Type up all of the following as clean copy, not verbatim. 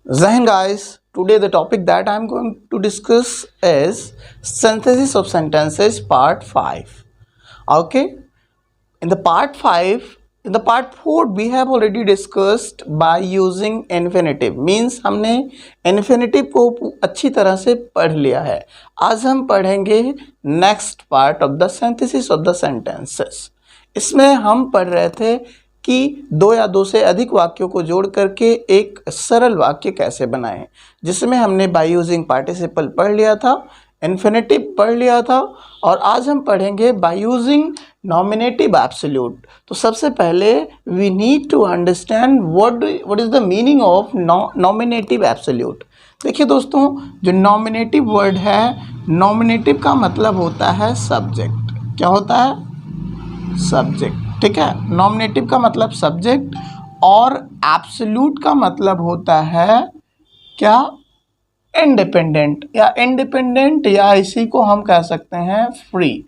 Zahin guys, today the topic that I'm going to discuss is synthesis of sentences part 5. Okay, in the part 5, in the part 4 we have already discussed by using infinitive, means हमने infinitive को अच्छी तरह से पढ़ लिया है। आज हम पढ़ेंगे next part of the synthesis of the sentences. इसमें हम पढ़ रहे थे कि दो या दो से अधिक वाक्यों को जोड़ करके एक सरल वाक्य कैसे बनाएं, जिसमें हमने बाय यूजिंग पार्टिसिपल पढ़ लिया था, इन्फिनेटिव पढ़ लिया था, और आज हम पढ़ेंगे बाय यूजिंग नॉमिनेटिव एब्सोल्यूट। तो सबसे पहले we need to understand what is the meaning of nominative absolute. देखिए दोस्तों, जो नॉमिनेटिव वर्ड है, नॉमिनेटिव का मतलब होता है सब्जेक्ट। क्या होता है? सब्जेक्ट। ठीक है, नॉमिनेटिव का मतलब सब्जेक्ट, और एब्सोल्यूट का मतलब होता है क्या? इंडिपेंडेंट, या इसी को हम कह सकते हैं फ्री।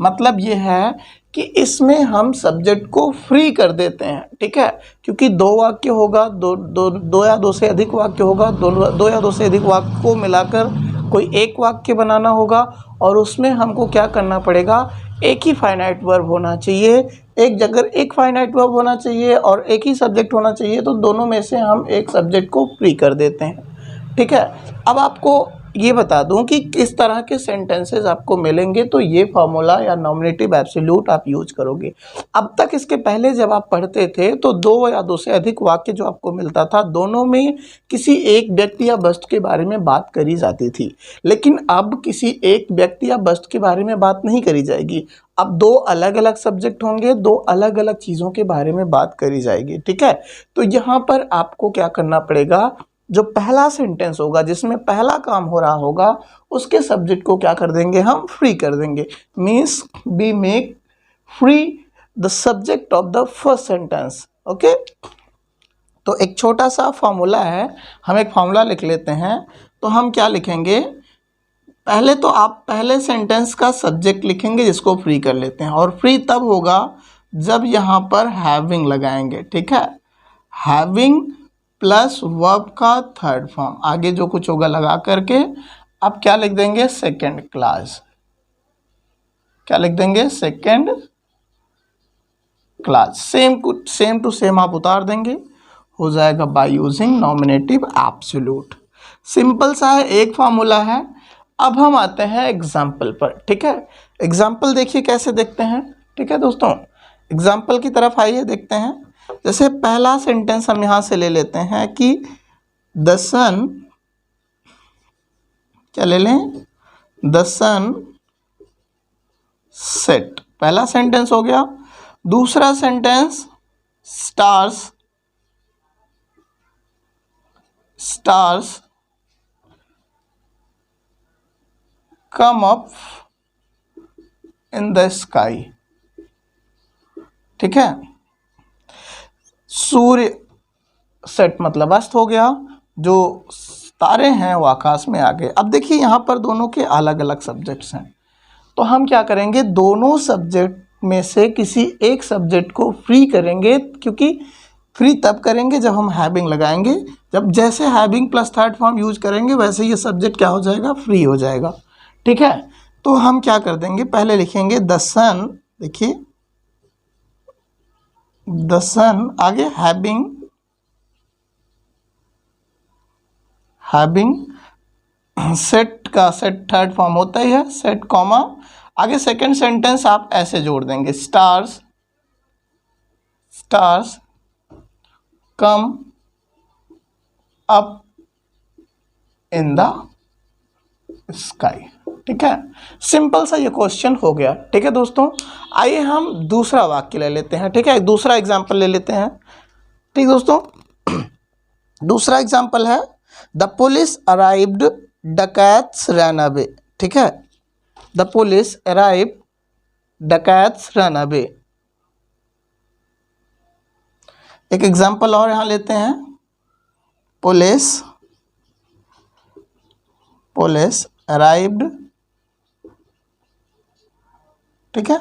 मतलब ये है कि इसमें हम सब्जेक्ट को फ्री कर देते हैं। ठीक है, क्योंकि दो वाक्य होगा, दो या दो से अधिक वाक्य होगा, दो या दो से अधिक वाक्य को मिलाकर कोई एक वाक्य बनाना होगा, और उसमें हमको क्या करना पड़ेगा? एक ही फाइनाइट वर्ब होना चाहिए, एक जगह एक फाइनाइट वर्ब होना चाहिए और एक ही सब्जेक्ट होना चाहिए। तो दोनों में से हम एक सब्जेक्ट को फ्री कर देते हैं। ठीक है, अब आपको ये बता दूं कि किस तरह के सेंटेंसेस आपको मिलेंगे, तो ये फॉर्मूला या नॉमिनेटिव एब्सोल्यूट आप यूज करोगे। अब तक इसके पहले जब आप पढ़ते थे तो दो या दो से अधिक वाक्य जो आपको मिलता था, दोनों में किसी एक व्यक्ति या वस्तु के बारे में बात करी जाती थी। लेकिन अब किसी एक व्यक्ति या वस्तु के बारे में बात नहीं करी जाएगी। अब दो अलग अलग सब्जेक्ट होंगे, दो अलग अलग चीज़ों के बारे में बात करी जाएगी। ठीक है, तो यहाँ पर आपको क्या करना पड़ेगा? जो पहला सेंटेंस होगा, जिसमें पहला काम हो रहा होगा, उसके सब्जेक्ट को क्या कर देंगे? हम फ्री कर देंगे। Means we make free the subject of the first sentence. Okay, तो एक छोटा सा फॉर्मूला है, हम एक फॉर्मूला लिख लेते हैं। तो हम क्या लिखेंगे? पहले तो आप पहले सेंटेंस का सब्जेक्ट लिखेंगे, जिसको फ्री कर लेते हैं, और फ्री तब होगा जब यहाँ पर हैविंग लगाएंगे। ठीक है, हैविंग प्लस वर्ब का थर्ड फॉर्म, आगे जो कुछ होगा लगा करके आप क्या लिख देंगे? Second class. क्या लिख देंगे? Second class. Same to same आप उतार देंगे, हो जाएगा by using nominative absolute. Simple सा है, एक फॉर्मूला है। अब हम आते हैं एग्जाम्पल पर। ठीक है, एग्जाम्पल देखिए कैसे देखते हैं। ठीक है दोस्तों, एग्जाम्पल की तरफ आइए, देखते हैं। जैसे पहला सेंटेंस हम यहां से ले लेते हैं कि द सन, क्या ले लें? The sun set. पहला सेंटेंस हो गया। दूसरा sentence, stars come up in the sky. ठीक है, सूर्य सेट मतलब अस्त हो गया, जो तारे हैं वो आकाश में आ गए। अब देखिए यहाँ पर दोनों के अलग अलग सब्जेक्ट्स हैं, तो हम क्या करेंगे? दोनों सब्जेक्ट में से किसी एक सब्जेक्ट को फ्री करेंगे, क्योंकि फ्री तब करेंगे जब हम हैविंग लगाएंगे। जब जैसे having plus third form use करेंगे, वैसे ये सब्जेक्ट क्या हो जाएगा? फ्री हो जाएगा। ठीक है, तो हम क्या कर देंगे? पहले लिखेंगे द सन, देखिए द सन, आगे हैविंग सेट का सेट थर्ड फॉर्म होता ही है, सेट कॉमा, आगे सेकंड सेंटेंस आप ऐसे जोड़ देंगे, stars come up in the sky. ठीक है, सिंपल सा ये क्वेश्चन हो गया। ठीक है दोस्तों, आइए हम दूसरा वाक्य ले लेते हैं। ठीक है, एक दूसरा एग्जाम्पल ले लेते हैं। ठीक दोस्तों, दूसरा एग्जाम्पल है the police arrived, dacoits run away. ठीक है, the police arrived, dacoits run away. एक एग्जाम्पल और यहां लेते हैं, पुलिस अराइव्ड। ठीक है,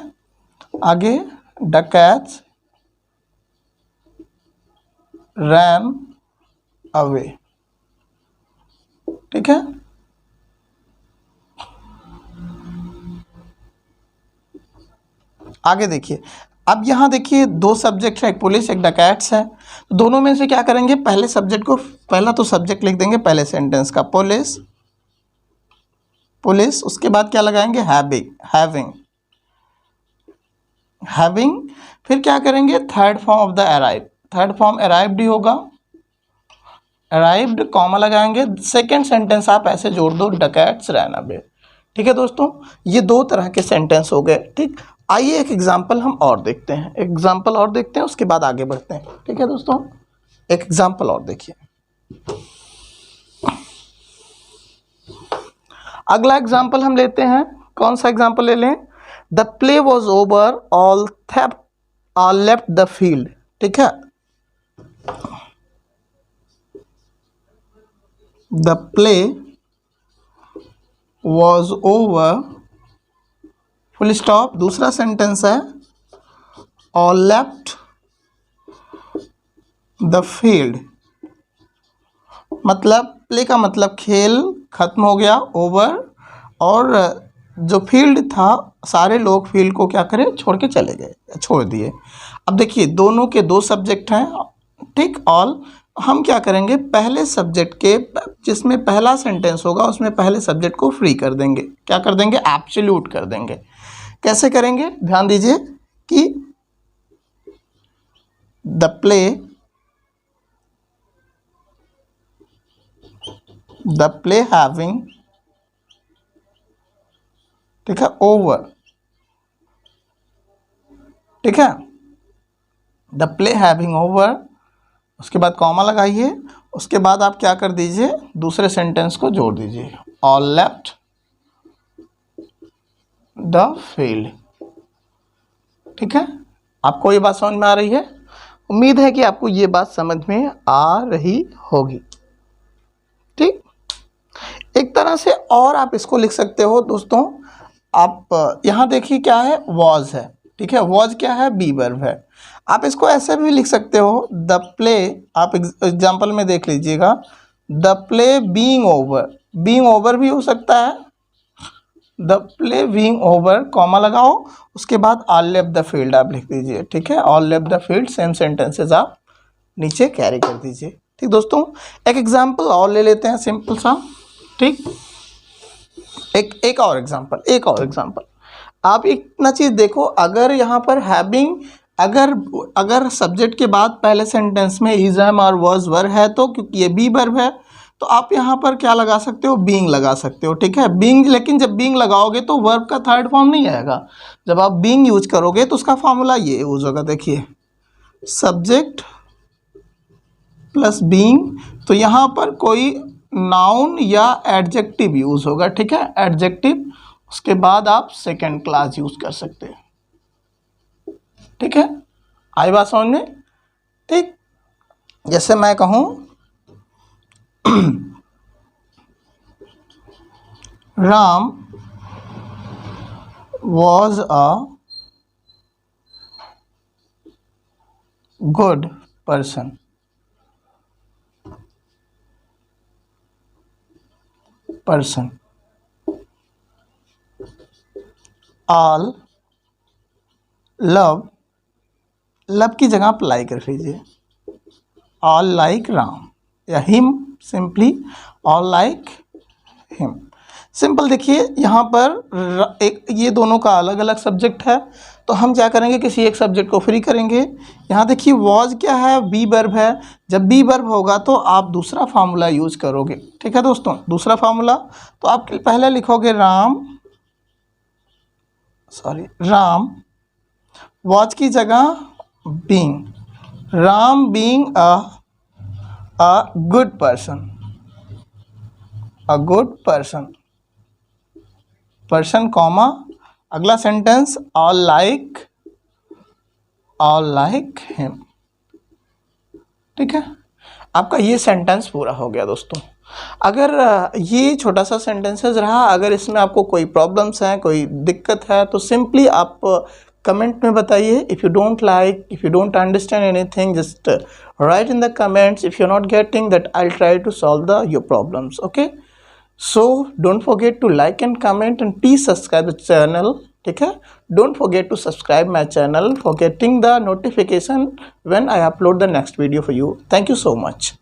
आगे डकैट्स रैन अवे। ठीक है, आगे देखिए। अब यहाँ देखिए दो सब्जेक्ट है, एक पुलिस एक डकैट्स है। तो दोनों में से क्या करेंगे, पहले सब्जेक्ट को, पहला तो सब्जेक्ट लिख देंगे पहले सेंटेंस का, पुलिस, पुलिस, उसके बाद क्या लगाएंगे, हैविंग, हैविंग। फिर क्या करेंगे, third form of the arrive, third form arrived ही होगा, अराइव्ड, कॉमा लगाएंगे। सेकेंड सेंटेंस आप ऐसे जोड़ दो, डकैट्स रैन अवे। ठीक है दोस्तों, ये दो तरह के सेंटेंस हो गए। ठीक, आइए एक एग्जाम्पल हम और देखते हैं, एग्जाम्पल और देखते हैं, उसके बाद आगे बढ़ते हैं। ठीक है दोस्तों, एक एग्जाम्पल और देखिए। अगला एग्जाम्पल हम लेते हैं, कौन सा एग्जाम्पल ले लें, the play was over, all left the field. ठीक है, the play was over, full stop. दूसरा सेंटेंस है ऑल लेफ्ट द फील्ड, मतलब प्ले का मतलब खेल खत्म हो गया, ओवर, और जो फील्ड था सारे लोग फील्ड को क्या करें, छोड़ के चले गए, छोड़ दिए। अब देखिए दोनों के दो सब्जेक्ट हैं। ठीक, ऑल, हम क्या करेंगे, पहले सब्जेक्ट के जिसमें पहला सेंटेंस होगा उसमें पहले सब्जेक्ट को फ्री कर देंगे, क्या कर देंगे, एब्सोल्यूट कर देंगे। कैसे करेंगे, ध्यान दीजिए कि द प्ले हैविंग, ठीक है, ओवर। ठीक है, द प्ले हैविंग ओवर, उसके बाद कॉमा लगाइए, उसके बाद आप क्या कर दीजिए, दूसरे सेंटेंस को जोड़ दीजिए, ऑल लेफ्ट द फील्ड। ठीक है, आपको ये बात समझ में आ रही है? उम्मीद है कि आपको ये बात समझ में आ रही होगी। ठीक, एक तरह से और आप इसको लिख सकते हो दोस्तों। आप यहाँ देखिए क्या है, वॉज है। ठीक है, वॉज क्या है, बी वर्ब है। आप इसको ऐसे भी लिख सकते हो, द प्ले, आप एग्जाम्पल में देख लीजिएगा, the play being over, being over भी हो सकता है, the play being over, comma लगाओ, उसके बाद ऑल लेफ्ट द फील्ड आप लिख दीजिए। ठीक है, all left the field, same sentences आप नीचे कैरी कर दीजिए। ठीक दोस्तों, एक एग्जाम्पल और ले लेते हैं सिंपल सा। ठीक, एक और एग्जाम्पल, आप इतना चीज़ देखो, अगर यहाँ पर हैविंग, अगर सब्जेक्ट के बाद पहले सेंटेंस में इज, एम और वाज वर है, तो क्योंकि ये बी वर्ब है तो आप यहाँ पर क्या लगा सकते हो, बीइंग लगा सकते हो। ठीक है, बीइंग, लेकिन जब बीइंग लगाओगे तो वर्ब का थर्ड फॉर्म नहीं आएगा। जब आप बीइंग यूज करोगे तो उसका फॉर्मूला ये यूज होगा, देखिए, सब्जेक्ट प्लस बीइंग, तो यहाँ पर कोई नाउन या एडजेक्टिव यूज होगा। ठीक है, एडजेक्टिव, उसके बाद आप सेकेंड क्लास यूज कर सकते हैं। ठीक है, आई बात समझ में? ठीक, जैसे मैं कहूँ Ram was a good person. All love, love की जगह आप लाइक रख लीजिए, ऑल लाइक राम, या him, simply all like him. Simple, देखिए यहाँ पर एक, ये दोनों का अलग अलग सब्जेक्ट है, तो हम क्या करेंगे, किसी एक सब्जेक्ट को फ्री करेंगे। यहाँ देखिए वॉज क्या है, बी वर्ब है। जब बी वर्ब होगा तो आप दूसरा फार्मूला यूज करोगे। ठीक है दोस्तों, दूसरा फार्मूला, तो आप पहले लिखोगे राम, वॉज की जगह being, Ram being a good person, comma, अगला सेंटेंस ऑल लाइक हिम। ठीक है, आपका ये सेंटेंस पूरा हो गया दोस्तों। अगर ये छोटा सा सेंटेंसेस रहा, अगर इसमें आपको कोई प्रॉब्लम्स हैं, कोई दिक्कत है, तो सिंपली आप कमेंट में बताइए. If you don't like, if you don't understand anything, just write in the comments. If you're not getting that, I'll try to solve your problems. Okay, so don't forget to like and comment, and please subscribe the channel. ठीक है, don't forget to subscribe my channel for getting the notification when I upload the next video for you. Thank you so much.